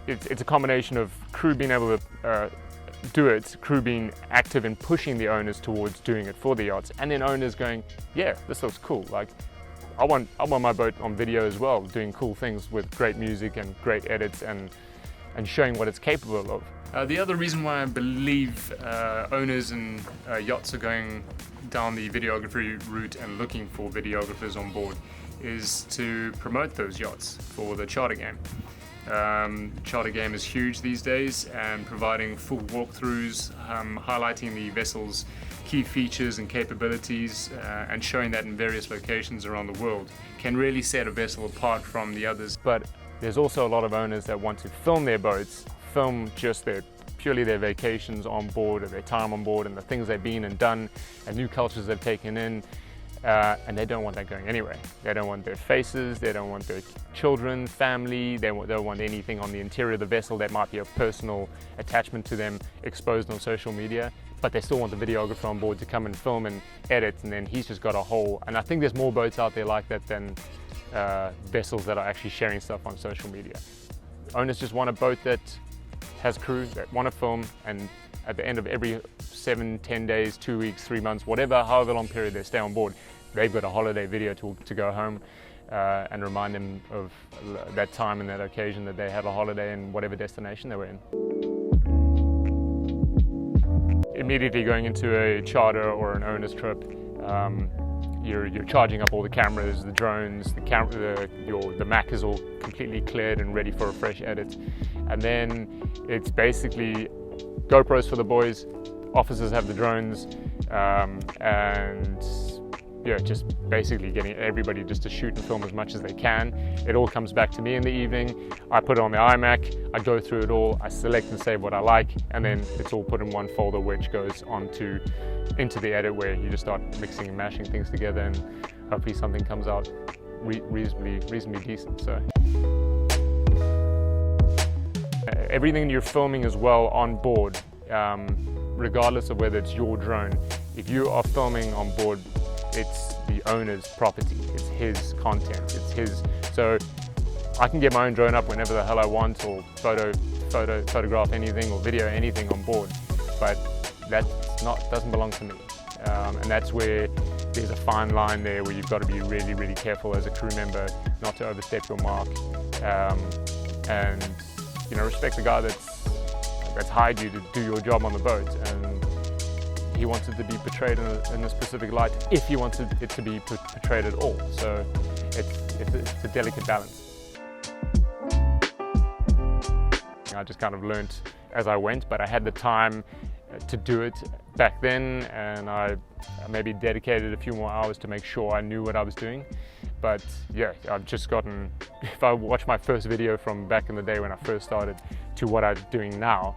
it's a combination of crew being able to do it, crew being active in pushing the owners towards doing it for the yachts, and then owners going, yeah, this looks cool. Like, I want my boat on video as well, doing cool things with great music and great edits and showing what it's capable of. The other reason why I believe owners and yachts are going down the videography route and looking for videographers on board is to promote those yachts for the charter game. Charter game is huge these days, and providing full walkthroughs, highlighting the vessel's key features and capabilities, and showing that in various locations around the world can really set a vessel apart from the others. But there's also a lot of owners that want to film their boats, film just purely their vacations on board, or their time on board, and the things they've been and done, and new cultures they've taken in. And they don't want that going anywhere. They don't want their faces, they don't want their children, family, they don't want anything on the interior of the vessel that might be a personal attachment to them exposed on social media. But they still want the videographer on board to come and film and edit, and then he's just got a whole, and I think there's more boats out there like that than vessels that are actually sharing stuff on social media. Owners just want a boat that has crew, that want to film, and at the end of every 7, 10 days, 2 weeks, 3 months, whatever, however long period they stay on board, they've got a holiday video to go home and remind them of that time and that occasion that they had a holiday in whatever destination they were in. Immediately going into a charter or an owner's trip, you're charging up all the cameras, the drones, the Mac is all completely cleared and ready for a fresh edit. And then it's basically GoPros for the boys, officers have the drones, and yeah, just basically getting everybody just to shoot and film as much as they can. It all comes back to me in the evening. I put it on the iMac, I go through it all, I select and save what I like, and then it's all put in one folder which goes into the edit, where you just start mixing and mashing things together, and hopefully something comes out reasonably decent. So everything you're filming as well on board, regardless of whether it's your drone, if you are filming on board, it's the owner's property, it's his content, it's his. So I can get my own drone up whenever the hell I want, or photograph anything or video anything on board, but that doesn't belong to me. And that's where there's a fine line there, where you've got to be really, really careful as a crew member not to overstep your mark, and respect the guy that's hired you to do your job on the boat, and he wants it to be portrayed in a specific light, if he wants it to be portrayed at all. So it's a delicate balance. I just kind of learned as I went, but I had the time to do it back then, and I maybe dedicated a few more hours to make sure I knew what I was doing. But yeah, I've just gotten, if I watch my first video from back in the day when I first started to what I'm doing now,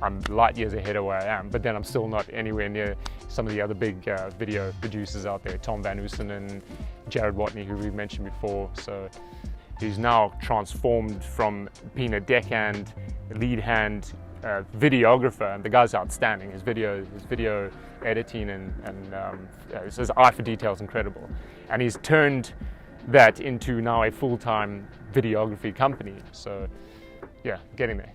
I'm light years ahead of where I am, but then I'm still not anywhere near some of the other big video producers out there, Tom Van Oosten and Jared Watney, who we've mentioned before. So he's now transformed from being a deckhand, lead hand, videographer, and the guy's outstanding. His video editing and his eye for detail is incredible. And he's turned that into now a full-time videography company. So yeah, getting there.